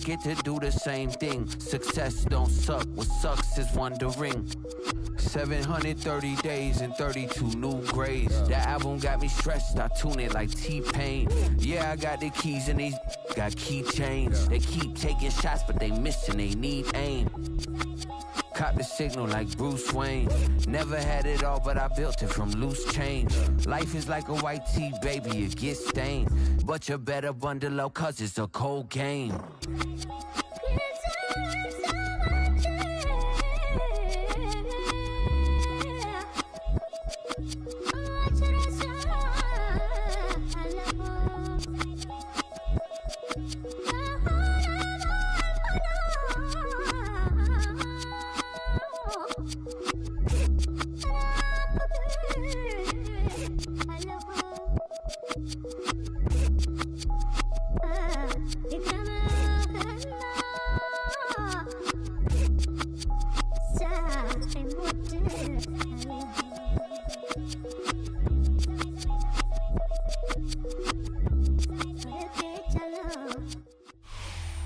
get to do the same thing. Success don't suck, what sucks is wondering. 730 days and 32 new grades. That album got me stressed, I tune it like T-Pain. Yeah, I got the keys and these got keychains. They keep taking shots, but they missing, they need aim. Cop the signal like Bruce Wayne. Never had it all, but I built it from loose change. Life is like a white tee, baby, it gets stained. But you better bundle up, cause it's a cold game.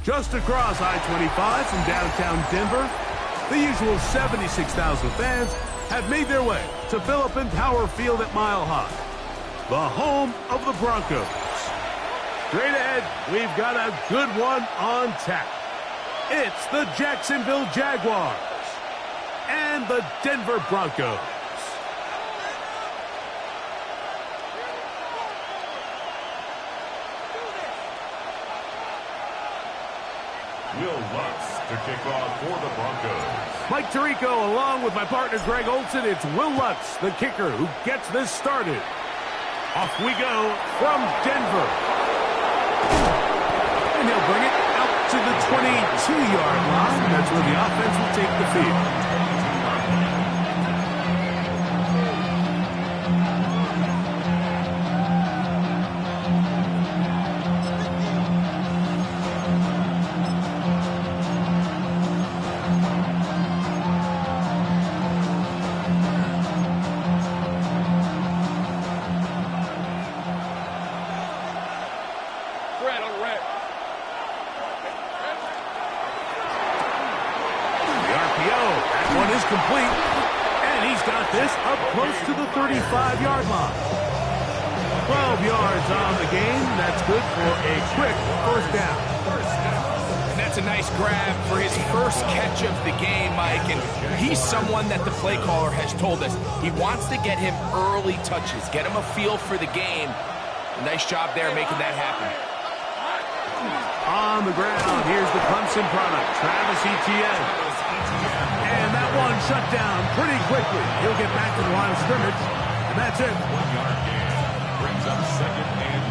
Just across I-25 from downtown Denver, the usual 76,000 fans have made their way to Philip Power Field at Mile High, the home of the Broncos. Straight ahead, we've got a good one on tap. It's the Jacksonville Jaguars and the Denver Broncos. Will Lutz to kick off for the Broncos. Mike Tirico along with my partner Greg Olson. It's Will Lutz, the kicker, who gets this started. Off we go from Denver. And he'll bring it out to the 22-yard line. That's where the offense will take the field. Complete, and he's got this up close to the 35-yard line. 12 yards on the game. That's good for a quick first down. And that's a nice grab for his first catch of the game, Mike. And he's someone that the play caller has told us he wants to get him early touches, get him a feel for the game. Nice job there making that happen. On the ground, here's the Clemson product, Travis Etienne. And that one shut down pretty quickly. He'll get back to the line of scrimmage, and that's it. 1 yard gain brings up 2nd and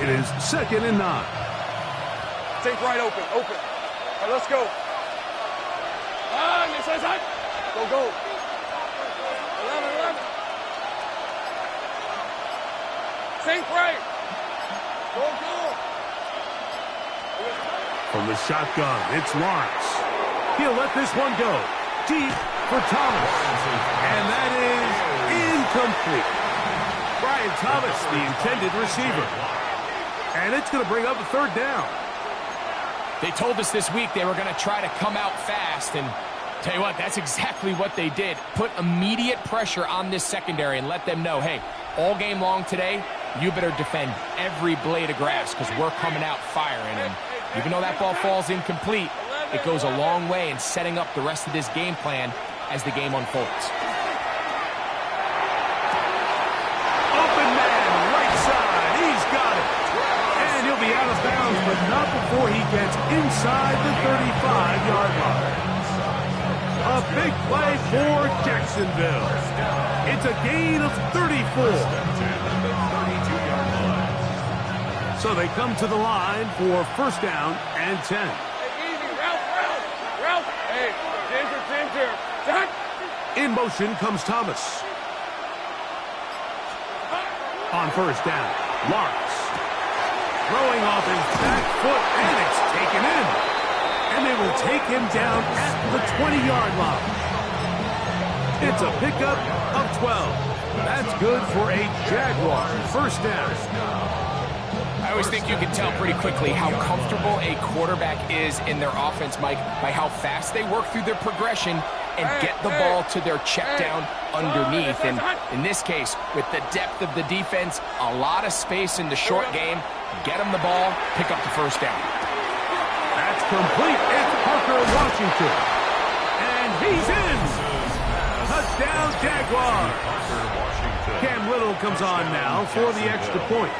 9. It is 2nd and 9. Think right, open. All right, let's go. Inside. Go. 11. Think right. Go. From the shotgun, it's Lawrence. He'll let this one go. Deep for Thomas. And that is incomplete. Brian Thomas, the intended receiver. And it's going to bring up a 3rd down. They told us this week they were going to try to come out fast, and tell you what, that's exactly what they did. Put immediate pressure on this secondary and let them know, hey, all game long today, you better defend every blade of grass because we're coming out firing. And even though that ball falls incomplete, it goes a long way in setting up the rest of this game plan as the game unfolds. Open man, right side, he's got it. And he'll be out of bounds, but not before he gets inside the 35-yard line. A big play for Jacksonville. It's a gain of 34. So they come to the line for 1st down and 10. Hey, easy. Ralph. Hey, Ginger. Jack. In motion comes Thomas. On 1st down, Lawrence. Throwing off his back foot, and it's taken in. And they will take him down at the 20-yard line. It's a pickup of 12. That's good for a Jaguar first down. I always think you can tell pretty quickly how comfortable a quarterback is in their offense, Mike, by how fast they work through their progression and get the ball to their check down underneath. And in this case, with the depth of the defense, a lot of space in the short game, get them the ball, pick up the first down. That's complete. It's Parker Washington. And he's in. Touchdown, Jaguar. Cam Little comes on now for the extra point.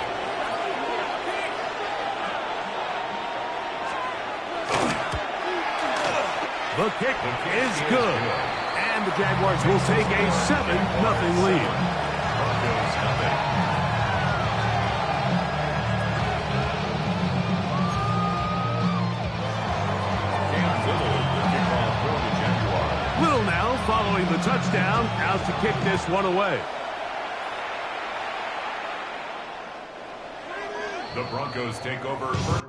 The kick is good. And the Jaguars will take a 7-0 lead. Little now following the touchdown, out to kick this one away. The Broncos take over first.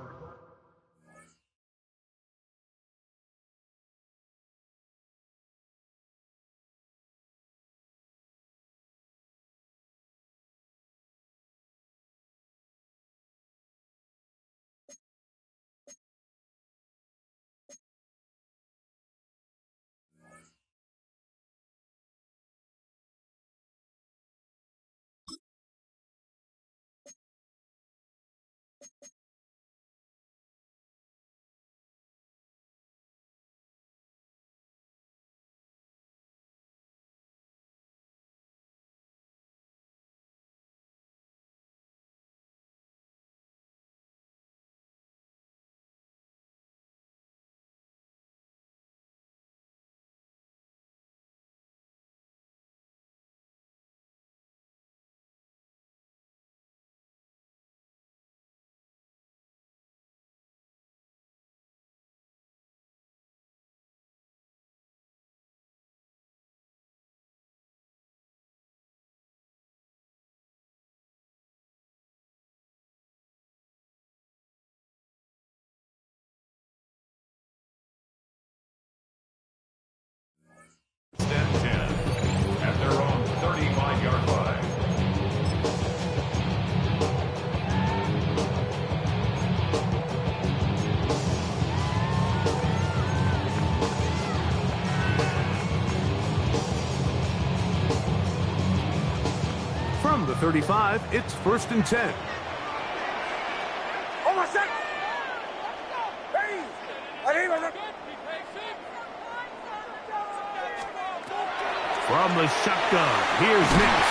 And 10 at their own 35-yard line. From the 35, it's 1st and 10. Oh, my son! Hey! From the shotgun, here's Nix.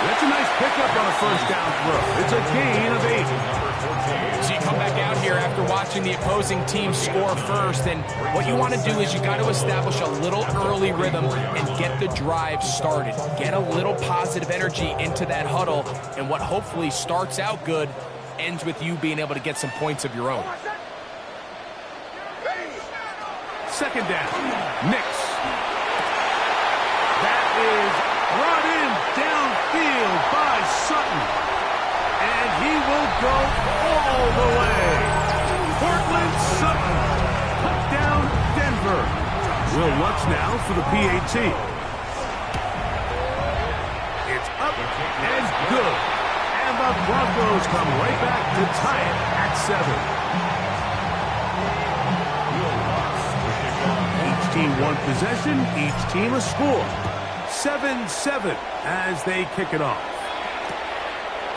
That's a nice pickup on a first down throw. It's a gain of 8. So you come back out here after watching the opposing team score first, and what you want to do is you got to establish a little early rhythm and get the drive started. Get a little positive energy into that huddle, and what hopefully starts out good ends with you being able to get some points of your own. Second down, Nix. That is brought in downfield by Sutton. And he will go all the way. Portland Sutton. Touchdown, Denver. Will Lutz now for the PAT. It's up and good. And the Broncos come right back to tie it at 7. Each team one possession, each team a score. 7-7 as they kick it off.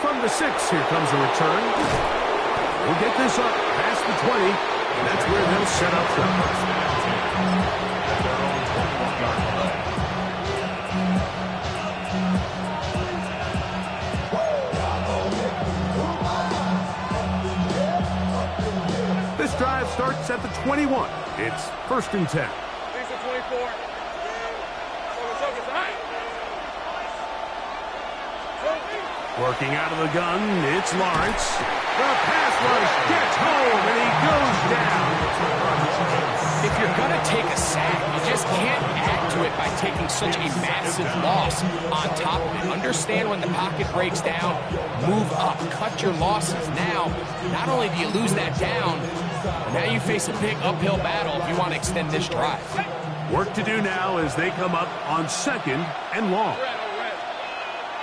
From the 6, here comes a return. We'll get this up past the 20, and that's where they'll set up shop. This drive starts at the 21. It's 1st and 10. Working out of the gun, it's Lawrence. The pass rush gets home, and he goes down. If you're going to take a sack, you just can't add to it by taking such a massive loss on top of it. Understand when the pocket breaks down, move up, cut your losses. Now, not only do you lose that down, but now you face a big uphill battle if you want to extend this drive. Work to do now as they come up on 2nd and long.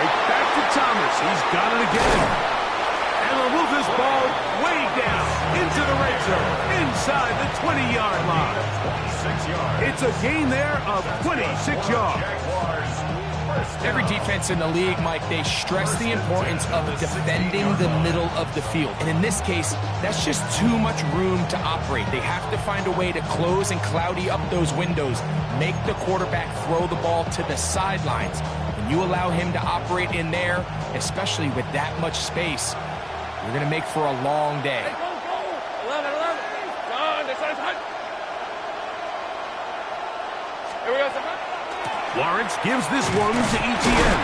Right back to Thomas. He's got it again. And they'll move this ball way down into the red zone, inside the 20-yard line. 26 yards. It's a gain there of 26 yards. Every defense in the league, Mike, they stress the importance of defending the middle of the field. And in this case, that's just too much room to operate. They have to find a way to close and cloudy up those windows, make the quarterback throw the ball to the sidelines. When you allow him to operate in there, especially with that much space, you're going to make for a long day. Hey, go. 11. John, this is hot. Here we go, son. Lawrence gives this one to Etienne.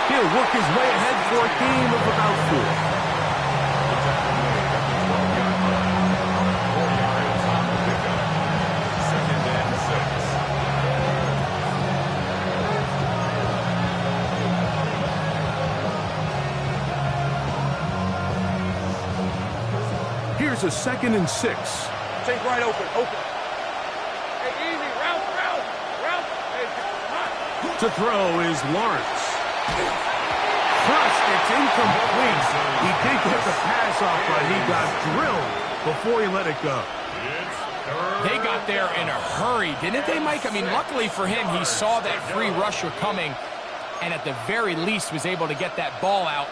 He'll work his way ahead for a gain of about 4. Here's a 2nd and 6. Take right open. Hey, easy. Route. Hey, hot. To throw is Lawrence. Crushed, it's incomplete. He did get the pass off, but he got drilled before he let it go. They got there in a hurry, didn't they, Mike? I mean, luckily for him, he saw that free rusher coming and at the very least was able to get that ball out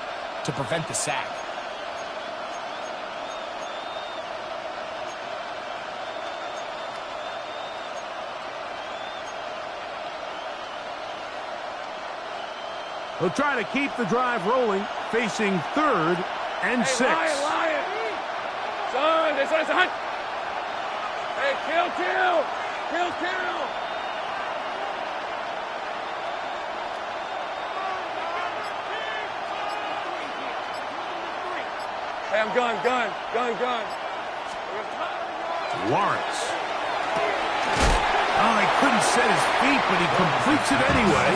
to prevent the sack. They'll try to keep the drive rolling, facing 3rd and 6. Hey, Lion. Son, this is hot. Hey, kill. Hey, I'm gun. Lawrence. Oh, he couldn't set his feet, but he completes it anyway.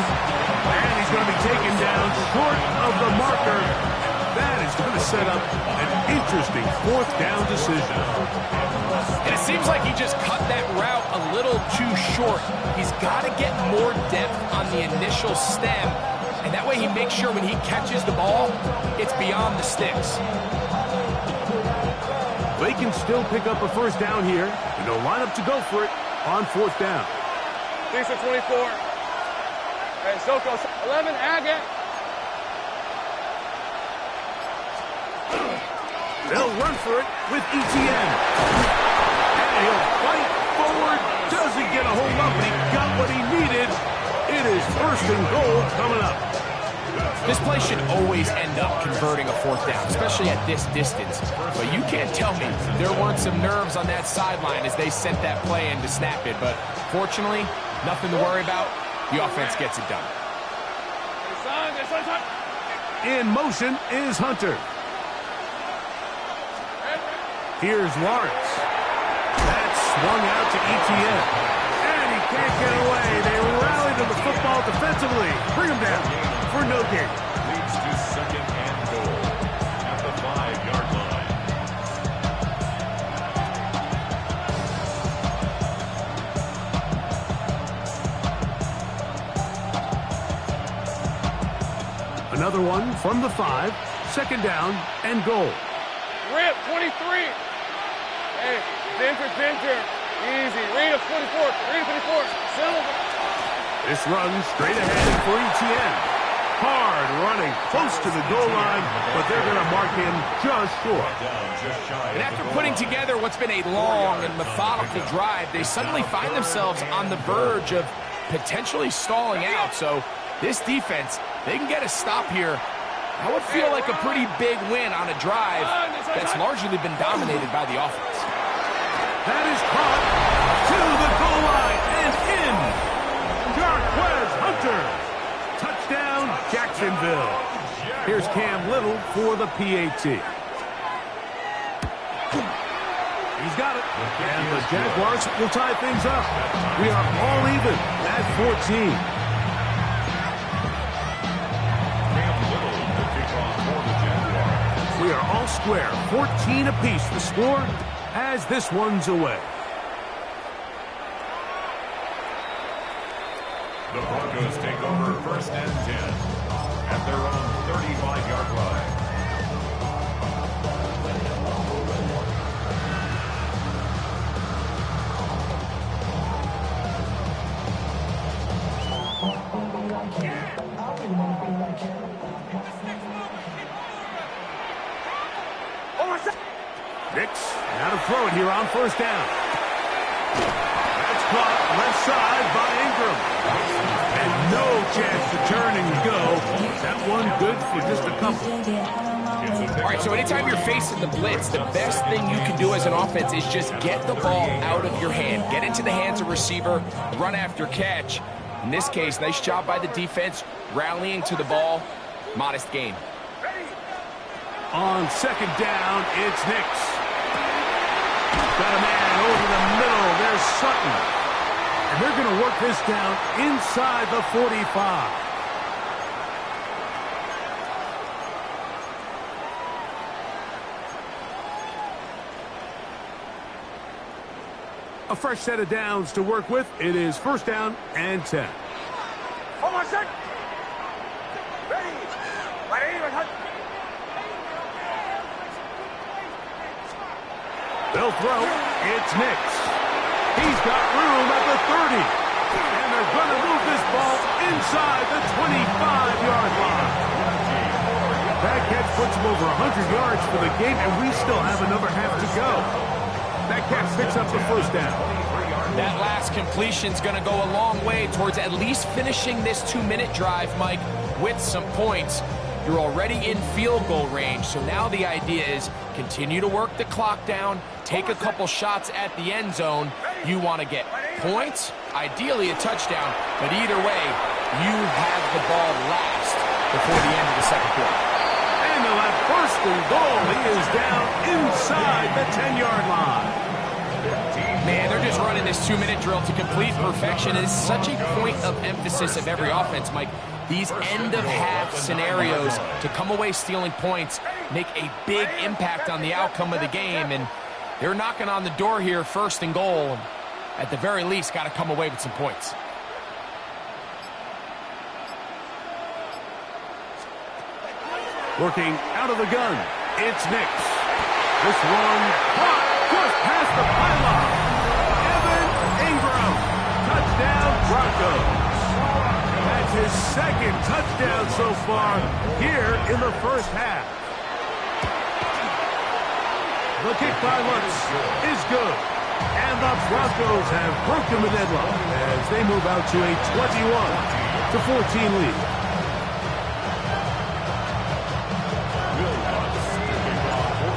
And he's going to be taken down short of the marker. That is going to set up an interesting 4th down decision. And it seems like he just cut that route a little too short. He's got to get more depth on the initial stem, and that way he makes sure when he catches the ball, it's beyond the sticks. They can still pick up a 1st down here, and they'll line up to go for it on 4th down. Lisa 24. Hey, Soko 11. Agate. They'll run for it with Etienne. And he'll fight forward. Doesn't get a hold up, but he got what he needed. It is 1st and goal coming up. This play should always end up converting a 4th down, especially at this distance. But you can't tell me there weren't some nerves on that sideline as they sent that play in to snap it. But fortunately, nothing to worry about. The offense gets it done. In motion is Hunter. Here's Lawrence. That's swung out to Etienne. And he can't get away. They rally to the football defensively. Bring him down for no gain. Leads to 2nd and goal at the 5-yard line. Another one from the 5. 2nd down and goal. Rip 23. Hey, Ginger. Easy. Rita 24. Silver. This run straight ahead for Etienne. Hard running, close to the goal line, but they're going to mark him just short. And after putting together what's been a long and methodical drive, they suddenly find themselves on the verge of potentially stalling out. So this defense, they can get a stop here. That would feel like a pretty big win on a drive that's largely been dominated by the offense. That is caught to the goal line and in. Jarquez Hunter. Touchdown, Jacksonville. Here's Cam Little for the PAT. He's got it. And the Jaguars will tie things up. We are all even at 14. We are all square, 14 apiece the score as this one's away. The Broncos take over 1st and 10 at their own 35-yard line. Nix, now to throw it here on first down. That's caught left side by Ingram. And no chance to turn and go. That one good for just a couple. All right, so anytime you're facing the blitz, the best thing you can do as an offense is just get the ball out of your hand. Get into the hands of receiver, run after catch. In this case, nice job by the defense, rallying to the ball. Modest gain. On second down, it's Nix. Got a man over the middle. There's Sutton. And they're going to work this down inside the 45. A fresh set of downs to work with. It is first down and 10. They'll throw. It's Nix. He's got room at the 30. And they're going to move this ball inside the 25-yard line. That catch puts them over 100 yards for the game, and we still have another half to go. That catch picks up the first down. That last completion's going to go a long way towards at least finishing this 2-minute drive, Mike, with some points. You're already in field goal range, so now the idea is continue to work the clock down, take a couple shots at the end zone. You want to get points, ideally a touchdown, but either way, you have the ball last before the end of the second quarter. And they'll have first and goal. He is down inside the 10-yard line. Man, they're just running this 2-minute drill to complete perfection. It is such a point of emphasis of every offense, Mike. These end-of-half scenarios to come away stealing points make a big impact on the outcome of the game, and they're knocking on the door here, first and goal. At the very least, got to come away with some points. Working out of the gun, it's Nix. This one caught just past the pylon. Evan Ingram, touchdown Broncos. That's his second touchdown so far here in the first half. The kick by Lutz is good. And the Broncos have broken the deadlock as they move out to a 21-14 lead.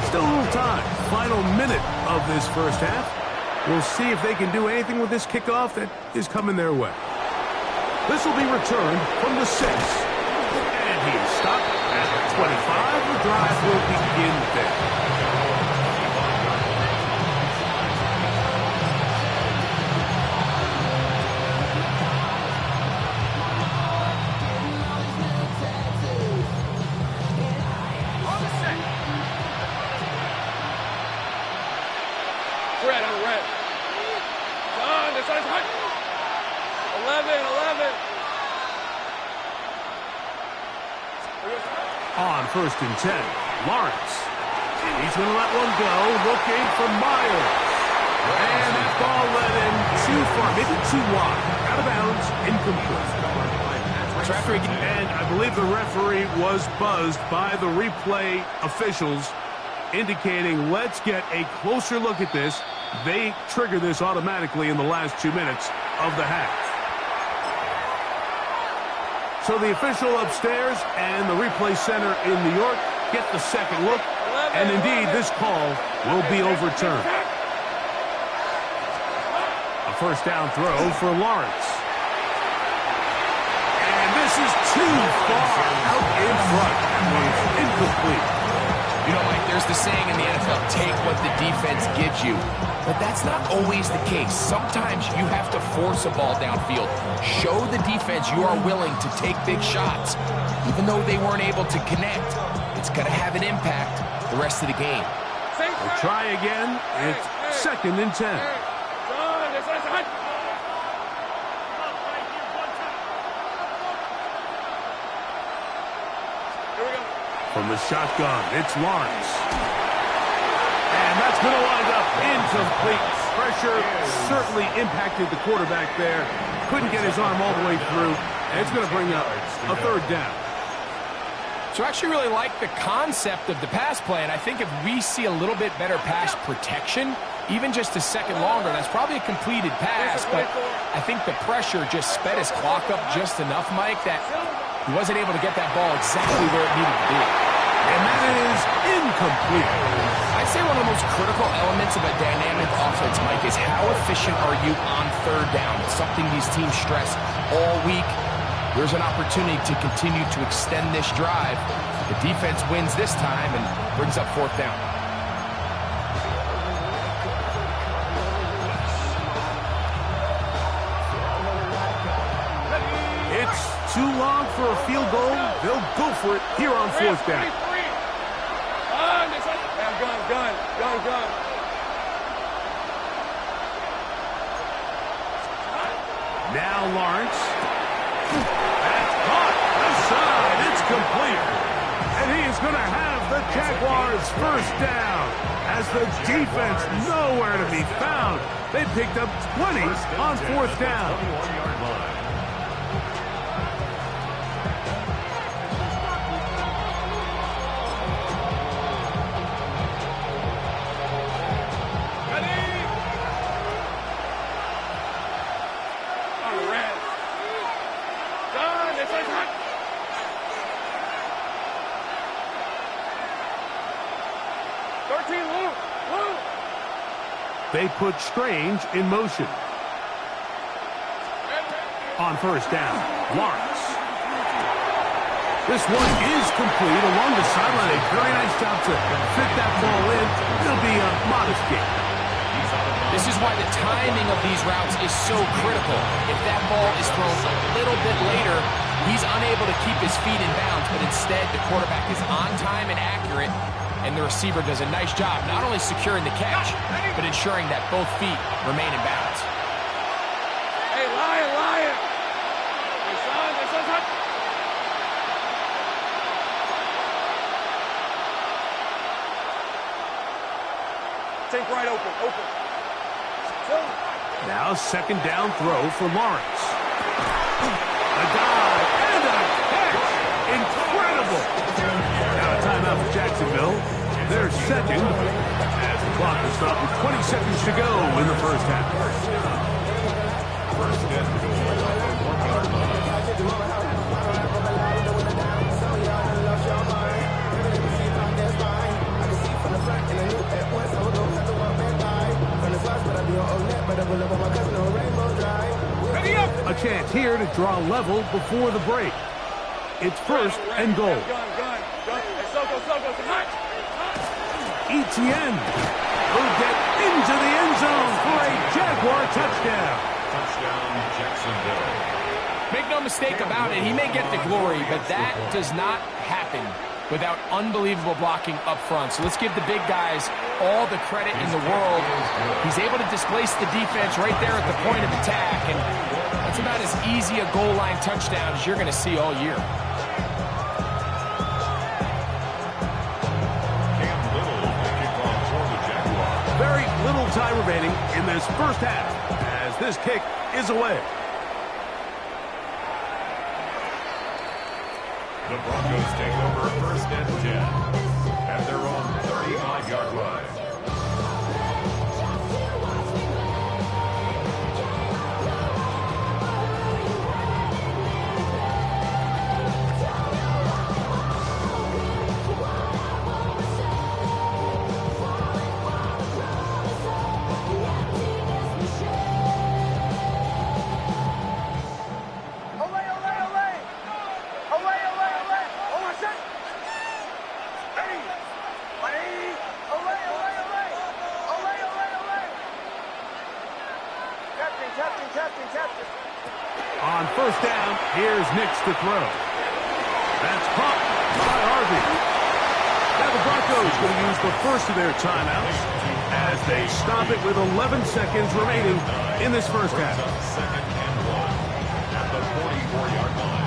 Still a little time. Final minute of this first half. We'll see if they can do anything with this kickoff that is coming their way. This will be returned from the 6. And he's stopped at the 25. The drive will begin there. Red on red. John, this is hot. 11. On first and 10, Lawrence. He's going to let one go, looking for Myers. And that ball led him too far, maybe too wide. Out of bounds, incomplete. And I believe the referee was buzzed by the replay officials, indicating let's get a closer look at this. They trigger this automatically in the last 2 minutes of the half. So the official upstairs and the replay center in New York get the second look, and indeed this call will be overturned. A first down throw for Lawrence. And this is too far out in front. That one's incomplete. You know, Mike, there's the saying in the NFL, take what the defense gives you. But that's not always the case. Sometimes you have to force a ball downfield. Show the defense you are willing to take big shots. Even though they weren't able to connect, it's going to have an impact the rest of the game. We'll try again. It's second and 10. John, this is hot. from the shotgun. It's Lawrence. And that's going to wind up incomplete. Pressure certainly impacted the quarterback there. Couldn't get his arm all the way through. And it's going to bring up a third down. So I actually really like the concept of the pass play, and I think if we see a little bit better pass protection, even just a second longer, that's probably a completed pass, but I think the pressure just sped his clock up just enough, Mike, that he wasn't able to get that ball exactly where it needed to be. And that is incomplete. I'd say one of the most critical elements of a dynamic offense, Mike, is how efficient are you on third down? It's something these teams stress all week. There's an opportunity to continue to extend this drive. The defense wins this time and brings up fourth down. It's too long for a field goal. They'll go for it here on fourth down. Gun. Now Lawrence. That's caught. Aside. It's complete. And he is going to have the Jaguars first down. As the defense nowhere to be found. They picked up 20 on fourth down. They put Strange in motion. On first down, Lawrence. This one is complete along the sideline. A very nice job to fit that ball in. It'll be a modest gain. This is why the timing of these routes is so critical. If that ball is thrown a little bit later, he's unable to keep his feet in bounds, but instead the quarterback is on time and accurate, and the receiver does a nice job not only securing the catch, but ensuring that both feet remain in bounds. Hey, Lion! Hey, son. Take right open. Now second down throw for Lawrence. A dive and a catch. Incredible. Now a timeout for Jacksonville. They're second as the clock will stop with 20 seconds to go in the first half. First and A chance here to draw level before the break. It's first and goal. Etienne will get into the end zone for a Jaguar touchdown. Touchdown, Jacksonville. Make no mistake about it, he may get the glory, but that does not happen without unbelievable blocking up front. So let's give the big guys all the credit in the world. He's able to displace the defense right there at the point of attack, and that's about as easy a goal line touchdown as you're going to see all year. Very little time remaining in this first half as this kick is away. The Broncos take over first and 10 at their own 35-yard line. On first down, here's Nix to throw. That's caught by Harvey. Now the Broncos going to use the first of their timeouts as they stop it with 11 seconds remaining in this first half. Second and 1 at the 44-yard line.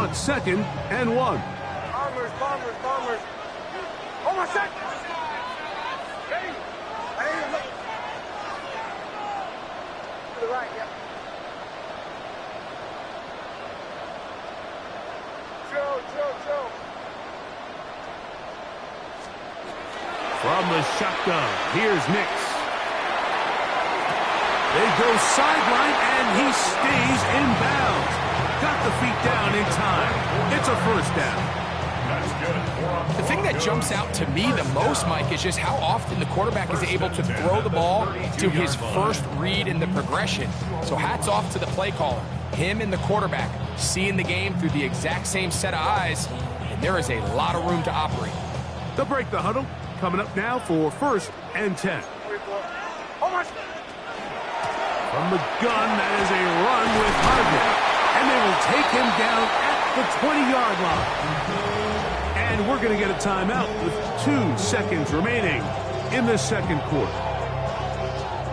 Now it's 2nd and 1. Bombers. Almost set. Ready? To the right, yep. Joe. From the shotgun, here's Nix. They go sideline, and he stays in bounds. Got the feet down in time. It's a first down. The thing that jumps out to me the most, Mike, is just how often the quarterback is able to throw the ball to his first read in the progression. So hats off to the play caller. Him and the quarterback seeing the game through the exact same set of eyes, and there is a lot of room to operate. They'll break the huddle. Coming up now for 1st and 10. From the gun, that is a run with Harvey. And they will take him down at the 20-yard line. And we're going to get a timeout with 2 seconds remaining in the second quarter.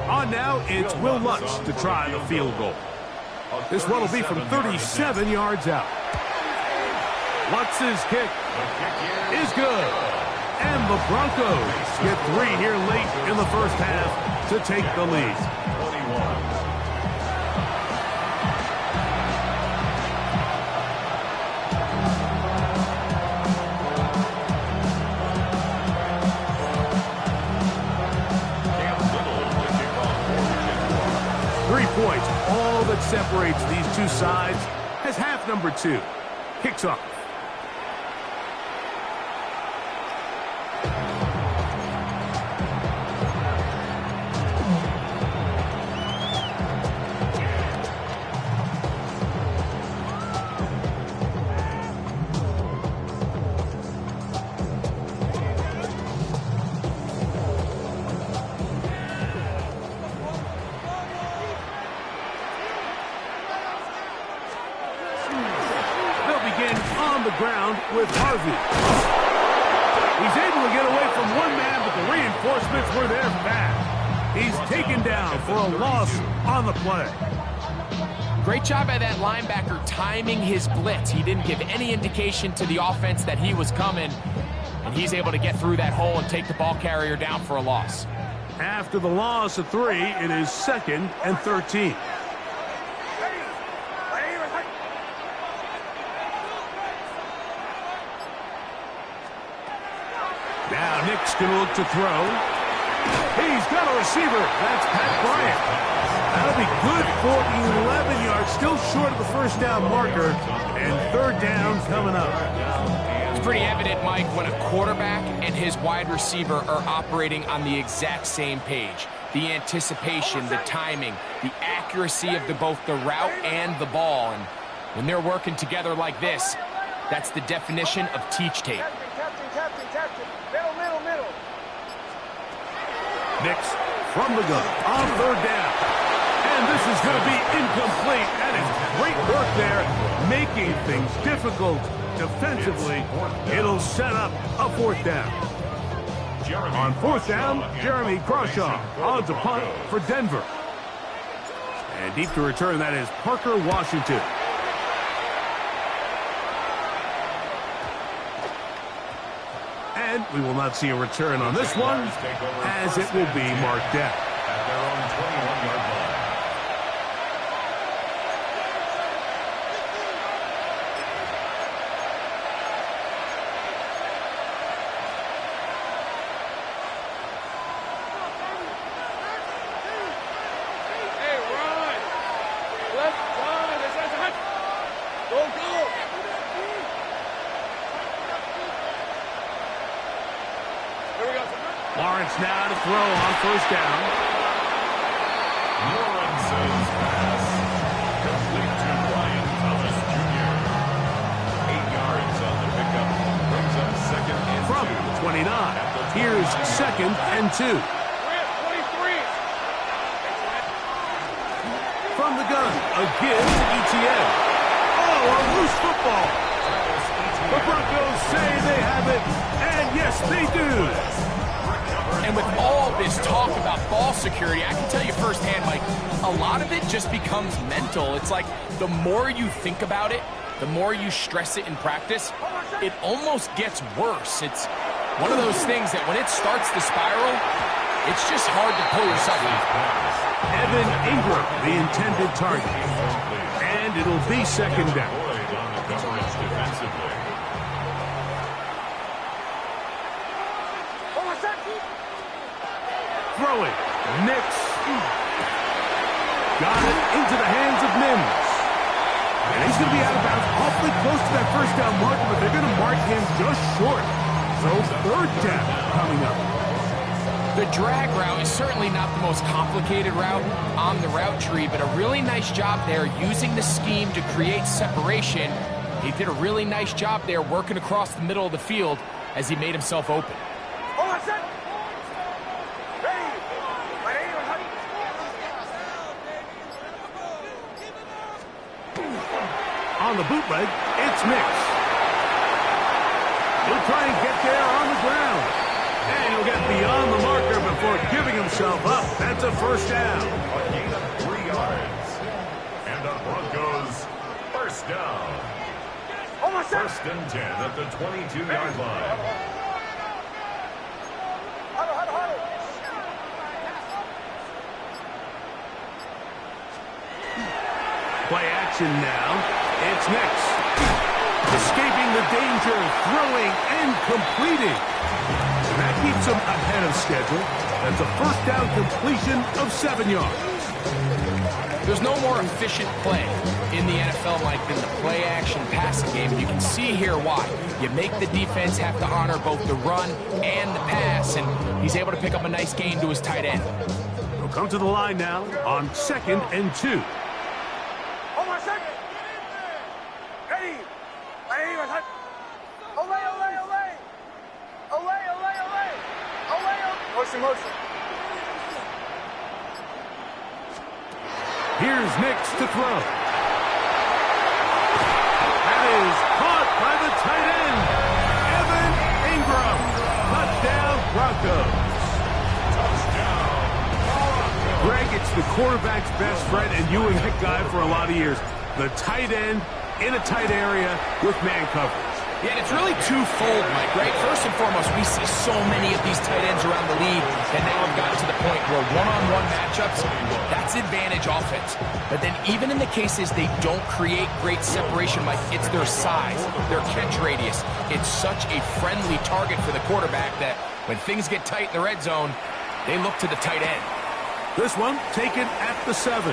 On now, it's Will Lutz to try the field goal. This one will be from 37 yards out. Lutz's kick is good. And the Broncos get 3 here late in the first half to take the lead. Points, all that separates these two sides, as half number 2 kicks off. With Harvey. He's able to get away from one man, but the reinforcements were there fast. He's taken down for a loss on the play. Great job by that linebacker timing his blitz. He didn't give any indication to the offense that he was coming, and he's able to get through that hole and take the ball carrier down for a loss. After the loss of 3, it is 2nd and 13. Now Nick's going to look to throw. He's got a receiver. That's Pat Bryant. That'll be good for 11 yards. Still short of the first down marker. And 3rd down coming up. It's pretty evident, Mike, when a quarterback and his wide receiver are operating on the exact same page. The anticipation, the timing, the accuracy of both the route and the ball. And when they're working together like this, that's the definition of teach tape. Captain. Middle. Nix from the gun on 3rd down. And this is going to be incomplete. That is great work there, making things difficult defensively. It'll set up a 4th down. On 4th down, Jeremy Crawshaw on to punt for Denver. And deep to return, that is Parker Washington. And we will not see a return on this one, as it will be marked down. At their own 21-yard line. Hey, run! Left, run! That's a hunt! Go! Lawrence now to throw on 1st down. Lawrence's pass. Complete to Brian Thomas Jr. 8 yards on the pickup. Brings up 2nd and 2. From 29. Here's 2nd and 2. 23. From the gun, a give to Etienne. Oh, a loose football. The Broncos say they have it, and yes, they do. And with all this talk about ball security, I can tell you firsthand, Mike, a lot of it just becomes mental. It's like the more you think about it, the more you stress it in practice, it almost gets worse. It's one of those things that when it starts to spiral, it's just hard to pull yourself out. Evan Ingram, the intended target. And it'll be second down. On the coverage defensively. Throwing. Nix. Got it into the hands of Mims. And he's going to be out of bounds awfully close to that first down marker, but they're going to mark him just short. So third down coming up. The drag route is certainly not the most complicated route on the route tree, but a really nice job there using the scheme to create separation. He did a really nice job there working across the middle of the field as he made himself open. On the bootleg, it's Nix. He'll try and get there on the ground. And he'll get beyond the marker before giving himself up. That's a first down. A gain of 3 yards. And the Broncos first down. First and 10 at the 22-yard line. Play action now. It's Nix. Escaping the danger, throwing and completing. And that keeps him ahead of schedule. That's a first down completion of 7 yards. There's no more efficient play in the NFL like than the play-action passing game. You can see here why. You make the defense have to honor both the run and the pass, and he's able to pick up a nice gain to his tight end. He'll come to the line now on 2nd and 2. Motion. Here's Nix to throw. That is caught by the tight end, Evan Ingram. Touchdown, Broncos. Greg, it's the quarterback's best friend and Ewing hit guy for a lot of years. The tight end in a tight area with man coverage. Yeah, and it's really twofold, Mike, right? First and foremost, we see so many of these tight ends around the league that now have gotten to the point where one-on-one matchups, that's advantage offense. But then even in the cases they don't create great separation, Mike, it's their size, their catch radius. It's such a friendly target for the quarterback that when things get tight in the red zone, they look to the tight end. This one taken at the 7.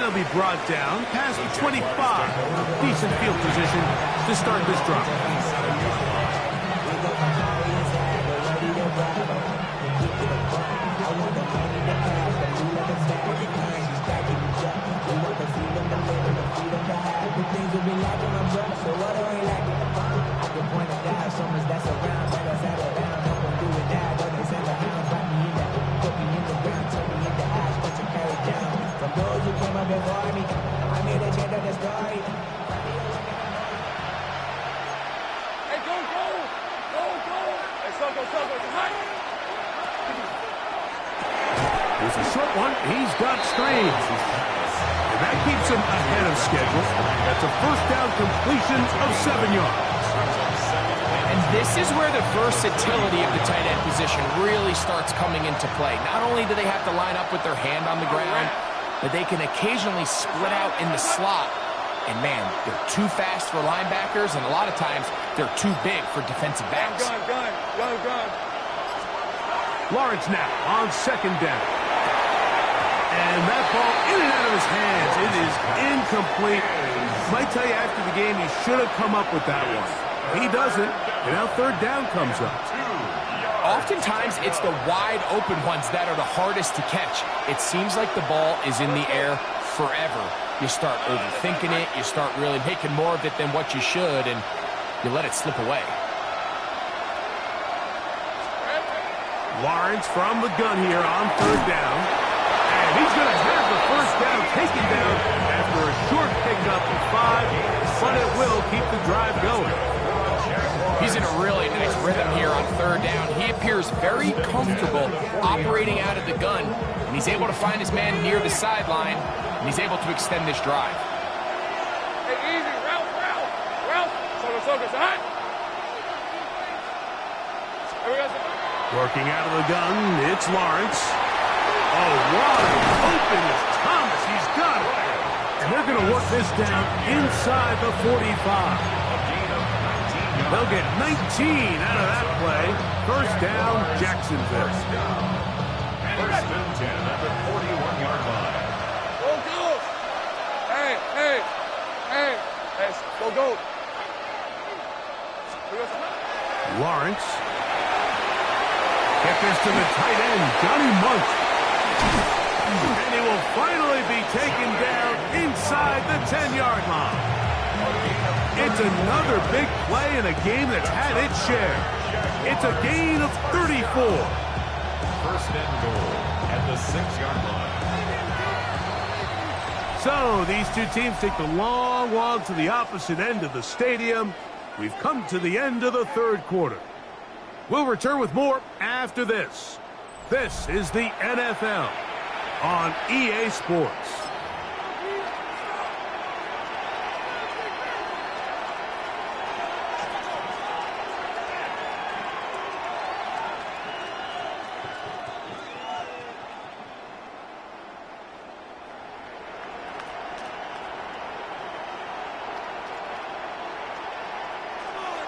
He'll be brought down past the 25. Decent field position to start this drive. There's a short one. He's got Strange. And that keeps him ahead of schedule. That's a first down completion of 7 yards. And this is where the versatility of the tight end position really starts coming into play. Not only do they have to line up with their hand on the ground, but they can occasionally split out in the slot. And, man, they're too fast for linebackers, and a lot of times they're too big for defensive backs. Gun. Lawrence now on 2nd down. And that ball in and out of his hands. It is incomplete. Might tell you after the game he should have come up with that one. He doesn't, and now 3rd down comes up. Oftentimes, it's the wide open ones that are the hardest to catch. It seems like the ball is in the air forever. You start overthinking it. You start really making more of it than what you should, and you let it slip away. Lawrence from the gun here on 3rd down. And he's going to have the first down taken down after a short pickup of 5, but it will keep the drive going. He's in a really nice rhythm here on 3rd down. He appears very comfortable operating out of the gun, and he's able to find his man near the sideline, and he's able to extend this drive. Working out of the gun, it's Lawrence. Oh, wide open is Thomas. He's got it. And they're going to work this down inside the 45. They'll get 19 out of that play. First down, Jacksonville. First and 10 at the 41-yard line. Go! Hey! Go! Lawrence. Get this to the tight end, Johnny Munt. And he will finally be taken down inside the 10-yard line. It's another big play in a game that's had its share. It's a gain of 34. First and goal at the 6-yard line. So these two teams take the long walk to the opposite end of the stadium. We've come to the end of the third quarter. We'll return with more after this. This is the NFL on EA Sports.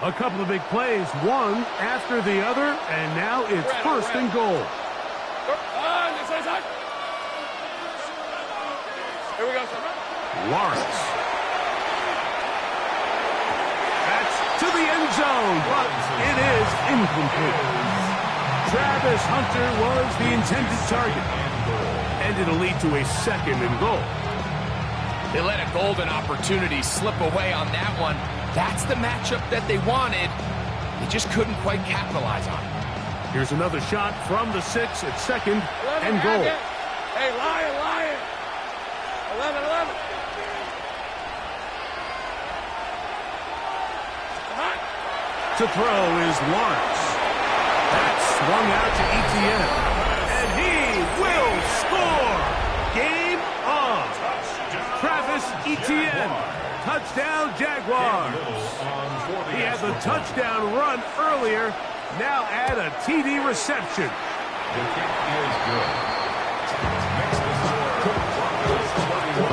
A couple of big plays, one after the other, and now it's first and goal. Here we go, Lawrence. That's to the end zone, but it is incomplete. Travis Hunter was the intended target, and it'll lead to a second and goal. They let a golden opportunity slip away on that one. That's the matchup that they wanted. They just couldn't quite capitalize on it. Here's another shot from the 6 at second and goal. Hey, Lion! 11. Come on. To throw is Lawrence. That's swung out to Etienne. And he will score! Game on! Travis Etienne. Touchdown, Jaguars. He had the touchdown run earlier. Now add a TD reception. The kick is good. Makes the score Broncos 31,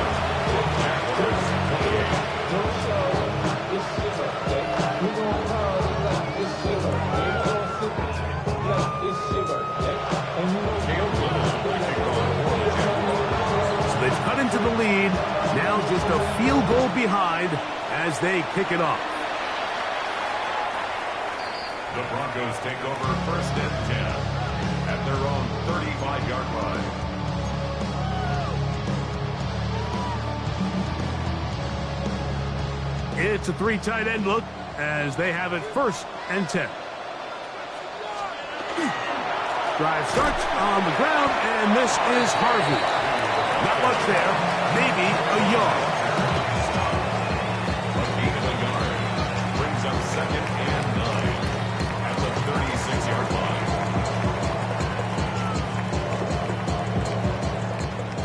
Jaguars 28. So they've cut into the lead. Now just a field goal behind as they kick it off. The Broncos take over first and 10 at their own 35-yard line. It's a 3 tight end look as they have it first and 10. Drive starts on the ground, and this is Harvey. Not much there, maybe a yard. A gain of a yard brings up second and 9 at the 36-yard line.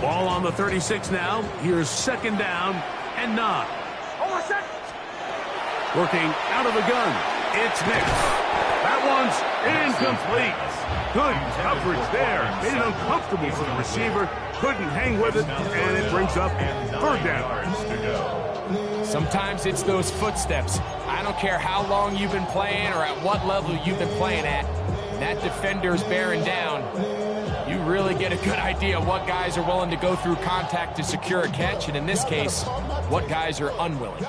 Ball on the 36 now. Here's second down and 9. Working out of the gun. It's Nix. That one's incomplete. Good coverage there. Made it uncomfortable for the receiver. Couldn't hang with it, and it brings up third down. Sometimes it's those footsteps. I don't care how long you've been playing or at what level you've been playing at. That defender's bearing down. You really get a good idea what guys are willing to go through contact to secure a catch, and in this case, what guys are unwilling.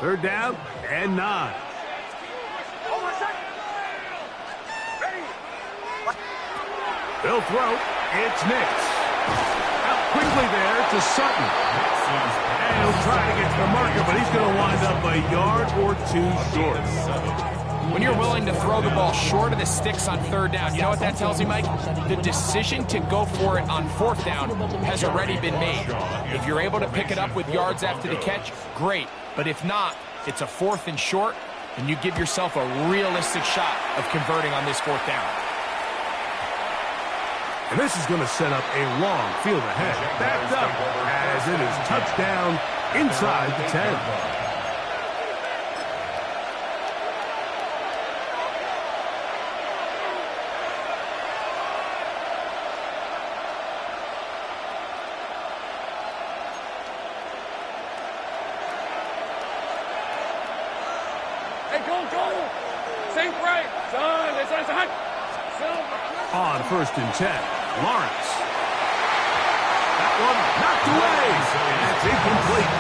Third down and 9. They'll throw. It's Nix. Out quickly there to Sutton. And he'll try to get to the marker, but he's going to wind up a yard or 2 short. When you're willing to throw the ball short of the sticks on third down, you know what that tells me, Mike? The decision to go for it on fourth down has already been made. If you're able to pick it up with yards after the catch, great. But if not, it's a 4th and short, and you give yourself a realistic shot of converting on this fourth down. And this is going to set up a long field ahead. Backed up as it is touchdown inside the 10. Go. Sink right. Son, this is a hunt. On 1st and 10, Lawrence. That one knocked away. And it's incomplete.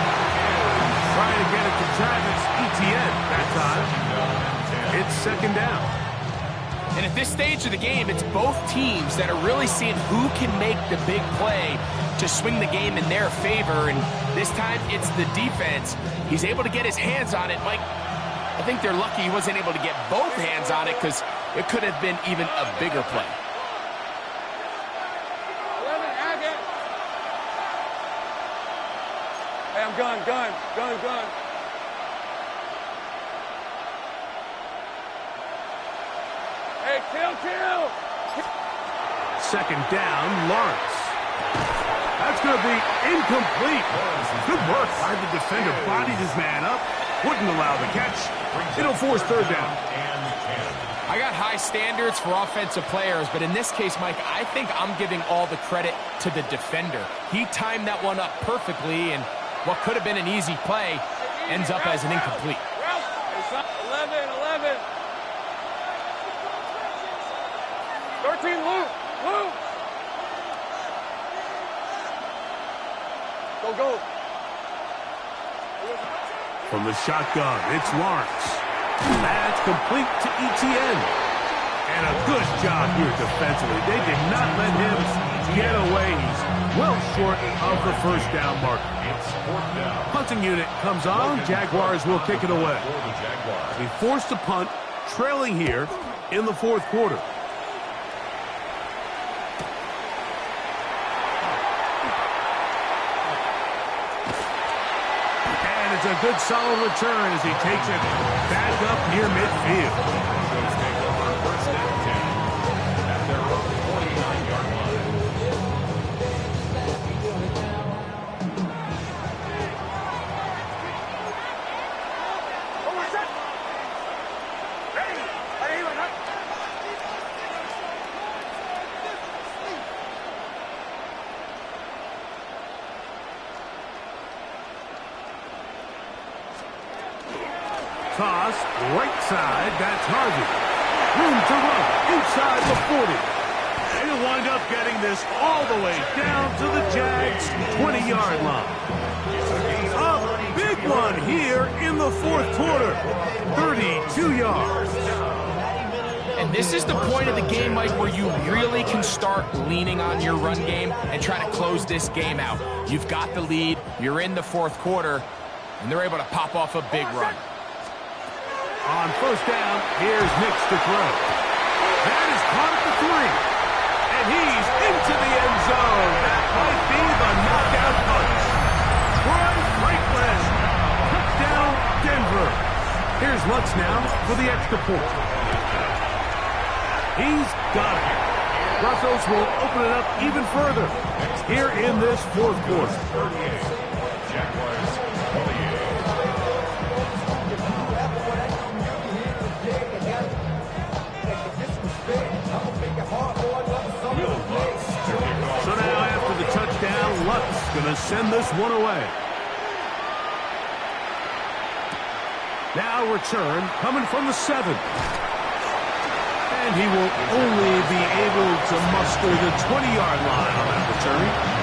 Trying to get it to Travis Etienne that time. It's 2nd down. And at this stage of the game, it's both teams that are really seeing who can make the big play to swing the game in their favor. And this time, it's the defense. He's able to get his hands on it. Mike, I think they're lucky he wasn't able to get both hands on it because it could have been even a bigger play. Hey, I'm gun. Hey, kill. 2nd down, Lawrence. That's going to be incomplete. Good work by the defender. Bodied his man up. Wouldn't allow the catch. It'll force 3rd down. I got high standards for offensive players, but in this case, Mike, I think I'm giving all the credit to the defender. He timed that one up perfectly, and what could have been an easy play ends up as an incomplete. 11. 13, Luke. Go. From the shotgun, it's Lawrence. That's complete to Etienne. And a good job here defensively. They did not let him get away. He's well short of the 1st down marker. Punting unit comes on. Jaguars will kick it away. He forced a punt, trailing here in the 4th quarter. And it's a good solid return as he takes it back up near midfield. Toss, right side, that's Harvey. Room to run, inside the 40. And he'll wind up getting this all the way down to the Jags' 20-yard line. A big one here in the 4th quarter. 32 yards. And this is the point of the game, Mike, where you really can start leaning on your run game and try to close this game out. You've got the lead, you're in the 4th quarter, and they're able to pop off a big run. On 1st down, here's Nix to throw. That is caught at the 3. And he's into the end zone. That might be the knockout punch. Troy Franklin. Touchdown, Denver. Here's Lutz now for the extra point. He's got it. Brussels will open it up even further here in this 4th quarter. Jaguars, So now after the touchdown, Lutz going to send this one away. Now return coming from the 7. And he will only be able to muster the 20-yard line on that return.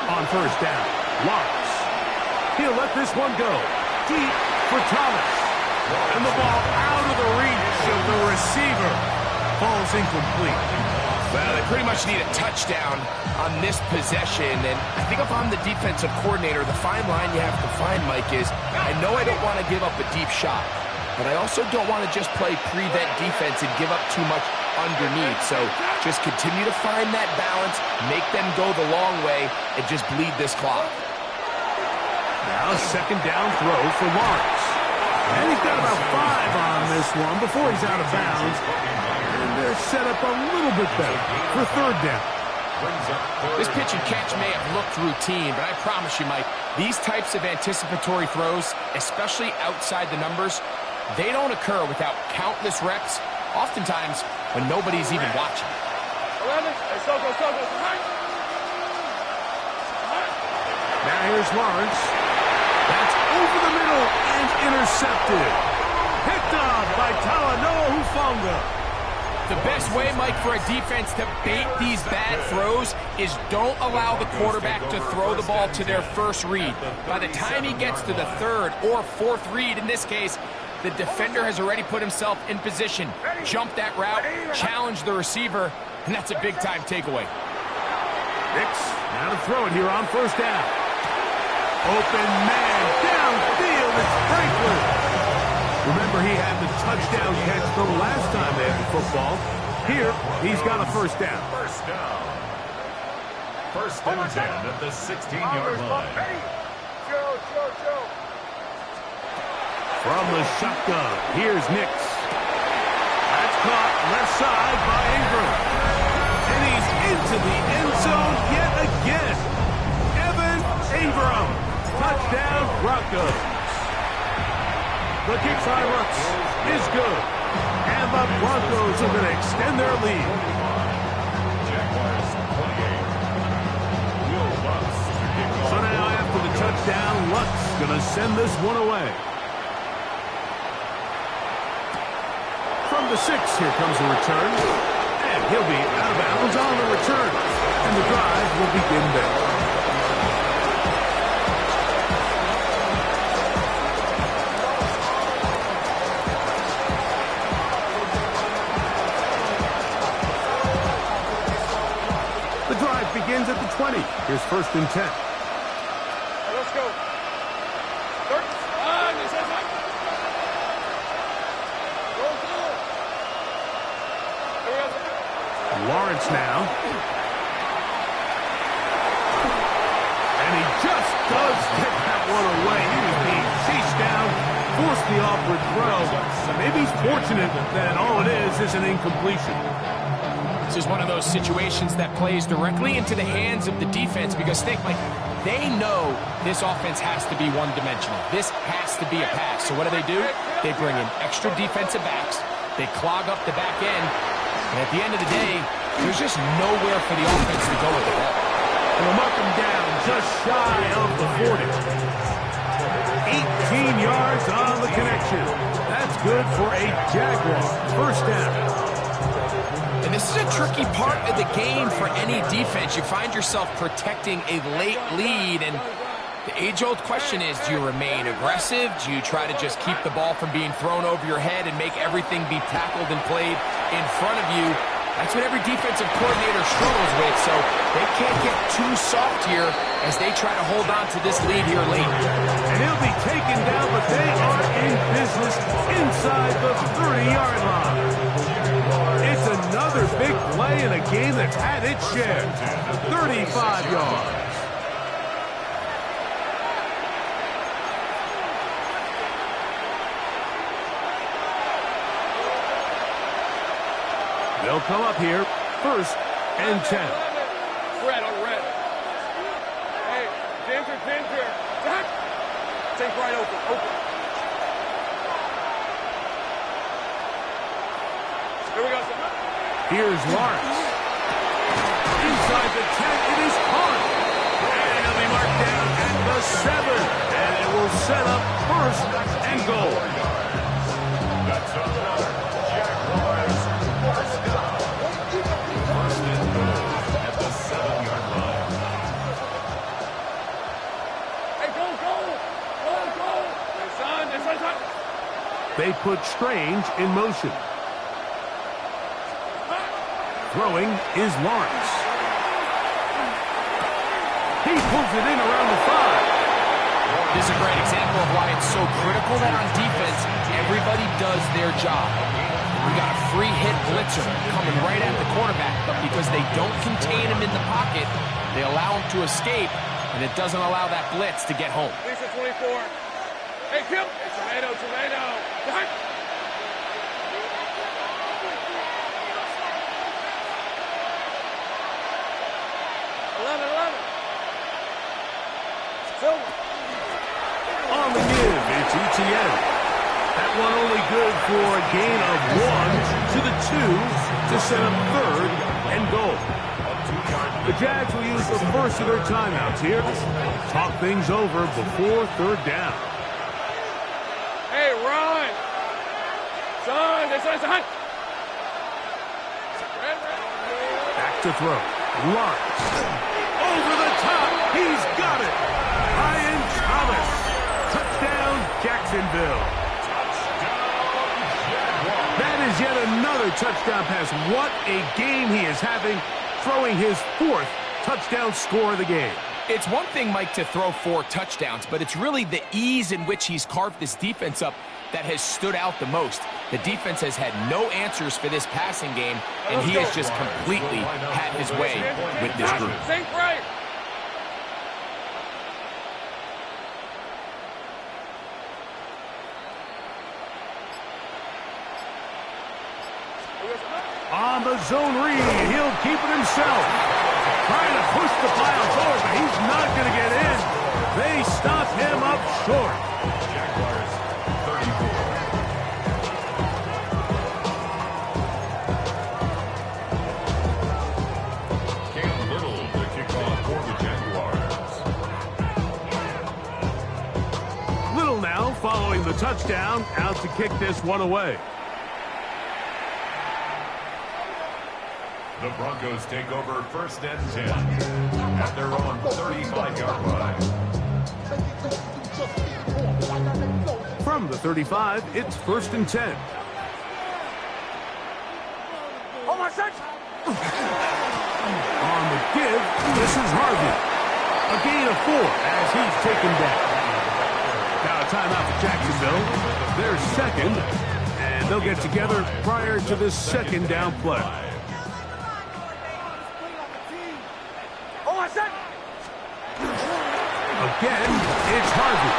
On 1st down, Lawrence. He'll let this one go. Deep for Thomas. And the ball out of the reach of the receiver. Falls incomplete. Well, they pretty much need a touchdown on this possession. And I think if I'm the defensive coordinator, the fine line you have to find, Mike, is I know I don't want to give up a deep shot, but I also don't want to just play prevent defense and give up too much underneath. So just continue to find that balance, make them go the long way, and just bleed this clock. Now a 2nd down throw for Lawrence. And he's got about 5 on this one before he's out of bounds. And they're set up a little bit better for 3rd down. This pitch and catch may have looked routine, but I promise you, Mike, these types of anticipatory throws, especially outside the numbers, they don't occur without countless reps, oftentimes when nobody's even watching. 11. Now here's Lawrence. That's over the middle and intercepted. Picked up by Talanoa Hufanga. The best way, Mike, for a defense to bait these bad throws is don't allow the quarterback to throw the ball to their first read. By the time he gets to the third or fourth read, in this case, the defender has already put himself in position, jumped that route, challenged the receiver, and that's a big-time takeaway. Nix, now to throw it here on first down. Open man, downfield, it's Franklin. Remember, he had the touchdown catch the last time they had the football. Here, he's got a first down. First down. First and 10 at the 16-yard line. From the shotgun, here's Nix. That's caught left side by Ingram. And he's into the end zone yet again. Evan Ingram. Touchdown, Broncos. The kick by Lutz is good. And the Broncos are going to extend their lead. Jaguars 28. Will Lutz to kick off. So now after the touchdown, Lutz going to send this one away. From the 6, here comes a return. And he'll be out of bounds on the return. And the drive will begin there. Begins at the 20. Here's first and 10. Let's go. Lawrence now. And he just does get that one away. He was being chased down, forced the awkward throw. Maybe he's fortunate that all it is an incompletion. This is one of those situations that plays directly into the hands of the defense because think, like, they know this offense has to be one-dimensional. This has to be a pass. So what do? They bring in extra defensive backs. They clog up the back end. And at the end of the day, there's just nowhere for the offense to go with the ball. And they'll mark him down just shy of the 40. 18 yards on the connection. That's good for a Jaguar. First down. And this is a tricky part of the game for any defense. You find yourself protecting a late lead, and the age-old question is, do you remain aggressive? Do you try to just keep the ball from being thrown over your head and make everything be tackled and played in front of you? That's what every defensive coordinator struggles with, so they can't get too soft here as they try to hold on to this lead here late. And he'll be taken down, but they are in business inside the 30-yard line. It's another big play in a game that's had its share. 35 yards. They'll come up here, first and 10. Red on red. Hey, Ginger. Take right open. Here we go. Here's Lawrence. Inside the 10, it is caught. And he'll be marked down at the 7. And it will set up first and goal. That's another Jaguars first down. First and goal at the 7-yard line. Hey, go. It's on. They put Strange in motion. Throwing is Lawrence. He pulls it in around the 5. This is a great example of why it's so critical that on defense, everybody does their job. We got a free hit blitzer coming right at the quarterback, but because they don't contain him in the pocket, they allow him to escape, and it doesn't allow that blitz to get home. Lisa 24. Hey, Kim. Hey, tomato. 11. Silver. On the give, it's ETN. That one only good for a gain of 1 to the 2 to set up third and goal. The Jags will use the first of their timeouts here. Talk things over before third down. Hey, run. Son, this is a hunt. Back to throw. Lawrence. Over the top. He's got it. Ryan Thomas. Touchdown, Jacksonville. That is yet another touchdown pass. What a game he is having, throwing his 4th touchdown score of the game. It's one thing, Mike, to throw 4 touchdowns, but it's really the ease in which he's carved this defense up that has stood out the most. The defense has had no answers for this passing game, and he has just completely had his way with this group. Think right. On the zone read, he'll keep it himself. Trying to push the pile forward, but he's not going to get in. They stop him up short. Jaguars 34. Cam Little to kick off for the Jaguars. Little now following the touchdown, out to kick this one away. The Broncos take over 1st and 10 at their own 35-yard line. From the 35, it's 1st and 10. Oh, my son. On the give, this is Harvey. A gain of 4 as he's taken down. Now a timeout for Jacksonville. They're second, and they'll get together prior to this second down play. Again, it's Harvey.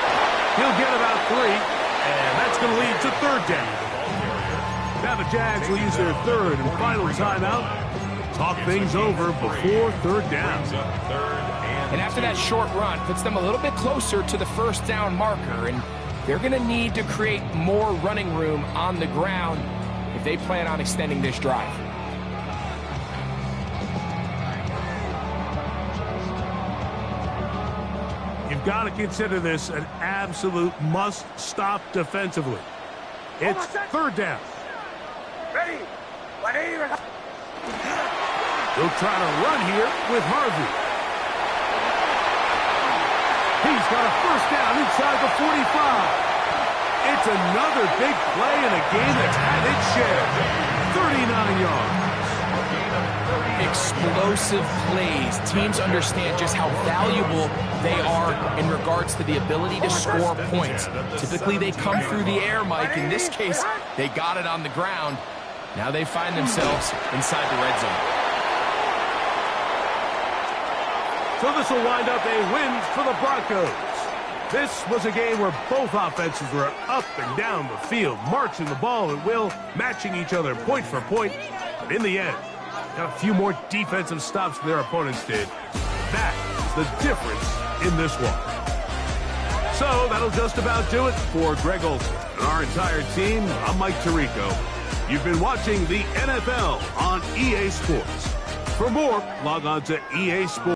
He'll get about 3, and that's going to lead to third down. Now the Jags will use their third and final timeout. Talk things over before third down. And after that short run, puts them a little bit closer to the first down marker, and they're going to need to create more running room on the ground if they plan on extending this drive. You've got to consider this an absolute must-stop defensively. It's third down. Ready. He'll try to run here with Harvey. He's got a first down inside the 45. It's another big play in a game that's had its share. 39 yards. Explosive plays. Teams understand just how valuable they are in regards to the ability to score points. Typically, they come through the air, Mike. In this case, they got it on the ground. Now they find themselves inside the red zone. So this will wind up a win for the Broncos. This was a game where both offenses were up and down the field, marching the ball at will, matching each other point for point. But in the end, got a few more defensive stops than their opponents did. That is the difference in this one. So that'll just about do it for Greg Olsen and our entire team. I'm Mike Tirico. You've been watching the NFL on EA Sports. For more, log on to EA Sports.